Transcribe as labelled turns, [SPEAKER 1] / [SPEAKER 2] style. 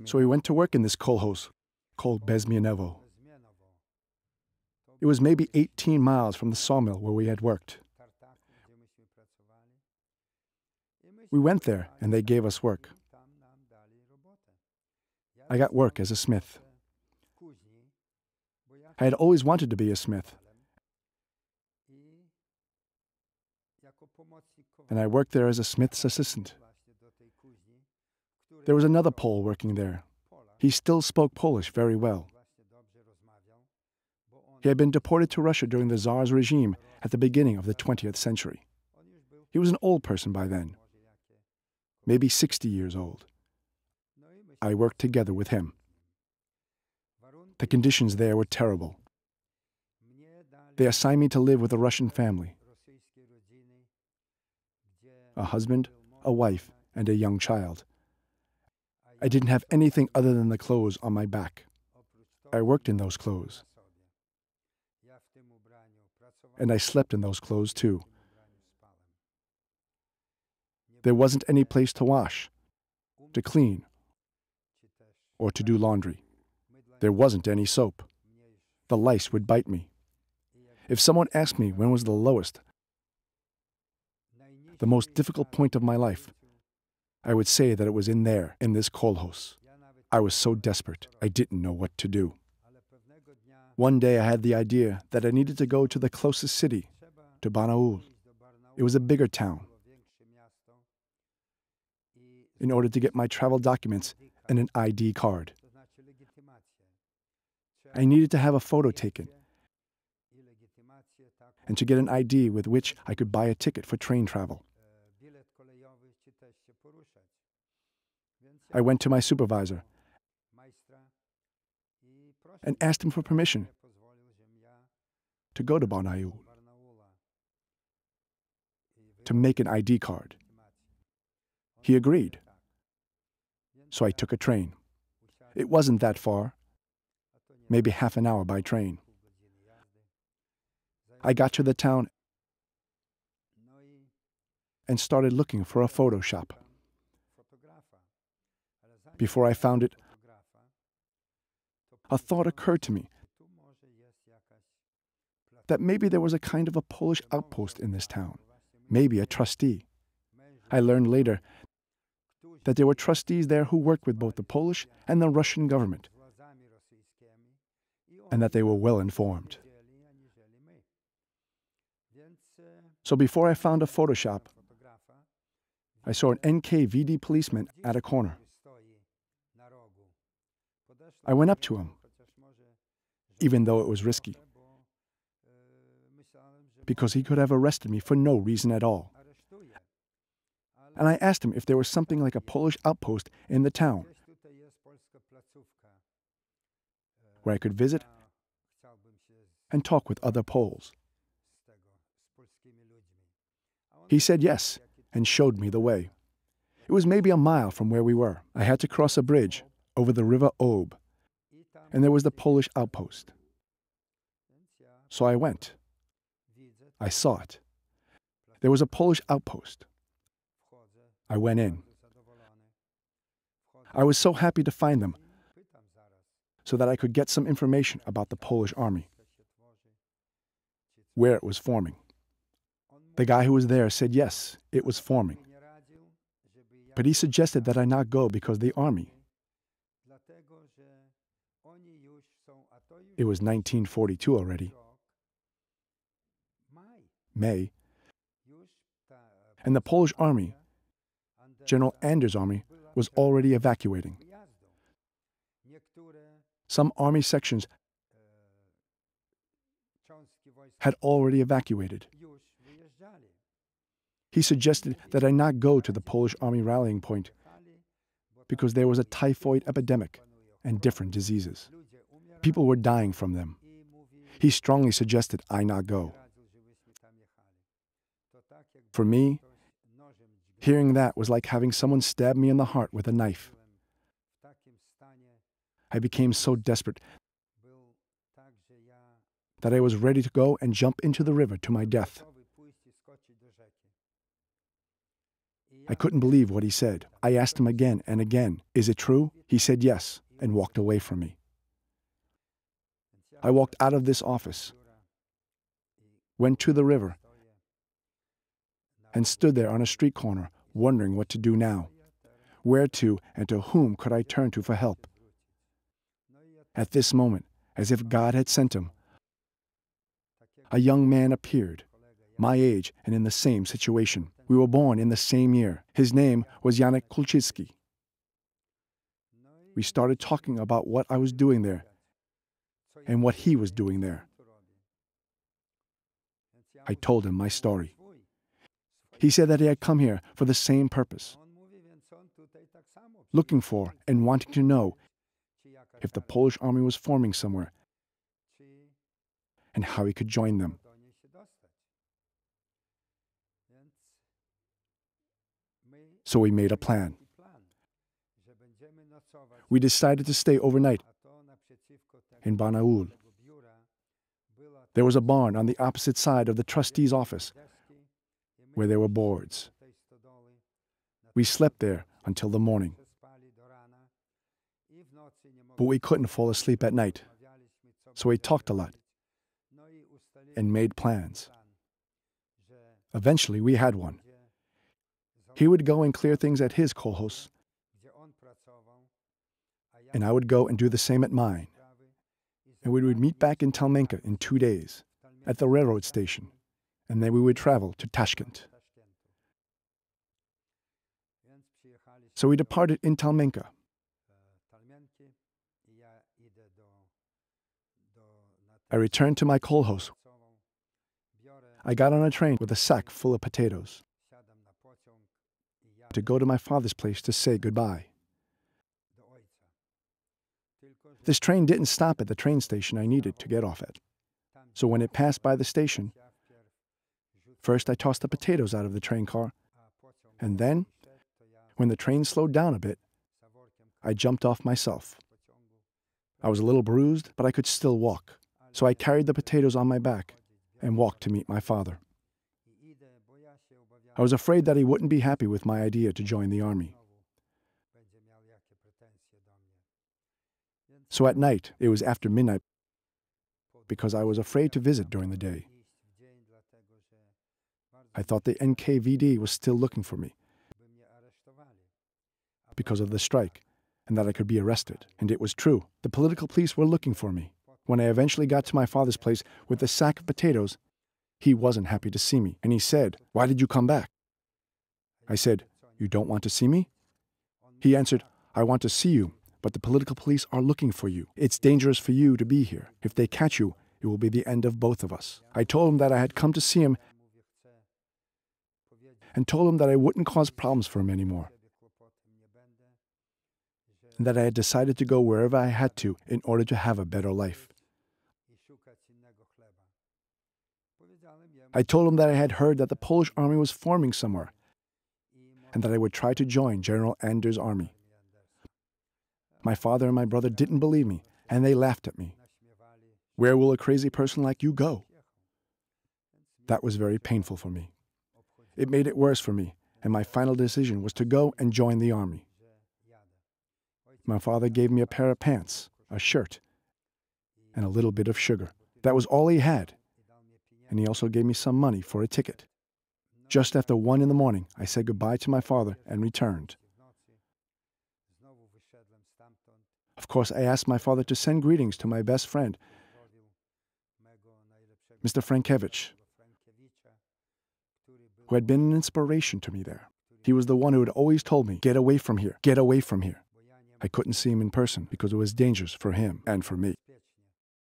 [SPEAKER 1] So we went to work in this kolhoz called Bezmianovo. It was maybe 18 miles from the sawmill where we had worked. We went there and they gave us work. I got work as a smith. I had always wanted to be a smith. And I worked there as a smith's assistant. There was another Pole working there. He still spoke Polish very well. He had been deported to Russia during the Tsar's regime at the beginning of the 20th century. He was an old person by then, maybe 60 years old. I worked together with him. The conditions there were terrible. They assigned me to live with a Russian family, a husband, a wife, and a young child. I didn't have anything other than the clothes on my back. I worked in those clothes. And I slept in those clothes too. There wasn't any place to wash, to clean, or to do laundry. There wasn't any soap. The lice would bite me. If someone asked me when was the lowest, the most difficult point of my life, I would say that it was in there, in this kolhoz. I was so desperate, I didn't know what to do. One day I had the idea that I needed to go to the closest city, to Barnaul. It was a bigger town. In order to get my travel documents and an ID card. I needed to have a photo taken and to get an ID with which I could buy a ticket for train travel. I went to my supervisor and asked him for permission to go to Barnaul, to make an ID card. He agreed. So I took a train. It wasn't that far, maybe half an hour by train. I got to the town and started looking for a photo shop. Before I found it, a thought occurred to me that maybe there was a kind of a Polish outpost in this town, maybe a trustee. I learned later that there were trustees there who worked with both the Polish and the Russian government, and that they were well informed. So before I found a photo shop, I saw an NKVD policeman at a corner. I went up to him, even though it was risky, because he could have arrested me for no reason at all. And I asked him if there was something like a Polish outpost in the town where I could visit and talk with other Poles. He said yes and showed me the way. It was maybe a mile from where we were. I had to cross a bridge over the river Ob, and there was the Polish outpost. So I went. I saw it. There was a Polish outpost. I went in. I was so happy to find them so that I could get some information about the Polish army, where it was forming. The guy who was there said yes, it was forming. But he suggested that I not go because the army. It was 1942 already. May. And the Polish army, General Anders' army, was already evacuating. Some army sections had already evacuated. He suggested that I not go to the Polish army rallying point because there was a typhoid epidemic and different diseases. People were dying from them. He strongly suggested I not go. For me, hearing that was like having someone stab me in the heart with a knife. I became so desperate that I was ready to go and jump into the river to my death. I couldn't believe what he said. I asked him again and again, "Is it true?" He said yes, and walked away from me. I walked out of this office, went to the river, and stood there on a street corner, wondering what to do now. Where to and to whom could I turn to for help? At this moment, as if God had sent him, a young man appeared, my age and in the same situation. We were born in the same year. His name was Janek Kulczycki. We started talking about what I was doing there and what he was doing there. I told him my story. He said that he had come here for the same purpose, looking for and wanting to know if the Polish army was forming somewhere and how he could join them. So we made a plan. We decided to stay overnight in Banaul. There was a barn on the opposite side of the trustee's office where there were boards. We slept there until the morning. But we couldn't fall asleep at night, so we talked a lot and made plans. Eventually, we had one. He would go and clear things at his kolkhoz, and I would go and do the same at mine. And we would meet back in Talmenka in 2 days, at the railroad station, and then we would travel to Tashkent. So we departed in Talmenka. I returned to my kolkhoz. I got on a train with a sack full of potatoes to go to my father's place to say goodbye. This train didn't stop at the train station I needed to get off at. So when it passed by the station, first I tossed the potatoes out of the train car, and then, when the train slowed down a bit, I jumped off myself. I was a little bruised, but I could still walk. So I carried the potatoes on my back and walked to meet my father. I was afraid that he wouldn't be happy with my idea to join the army. So at night, it was after midnight, because I was afraid to visit during the day. I thought the NKVD was still looking for me because of the strike, and that I could be arrested. And it was true. The political police were looking for me. When I eventually got to my father's place with the sack of potatoes, he wasn't happy to see me, and he said, "Why did you come back?" I said, "You don't want to see me?" He answered, "I want to see you, but the political police are looking for you. It's dangerous for you to be here. If they catch you, it will be the end of both of us." I told him that I had come to see him and told him that I wouldn't cause problems for him anymore, and that I had decided to go wherever I had to in order to have a better life. I told him that I had heard that the Polish army was forming somewhere, and that I would try to join General Anders' army. My father and my brother didn't believe me, and they laughed at me. "Where will a crazy person like you go?" That was very painful for me. It made it worse for me, and my final decision was to go and join the army. My father gave me a pair of pants, a shirt, and a little bit of sugar. That was all he had, and he also gave me some money for a ticket. Just after 1 in the morning, I said goodbye to my father and returned. Of course, I asked my father to send greetings to my best friend, Mr. Frankiewicz, who had been an inspiration to me there. He was the one who had always told me, "Get away from here, get away from here." I couldn't see him in person because it was dangerous for him and for me.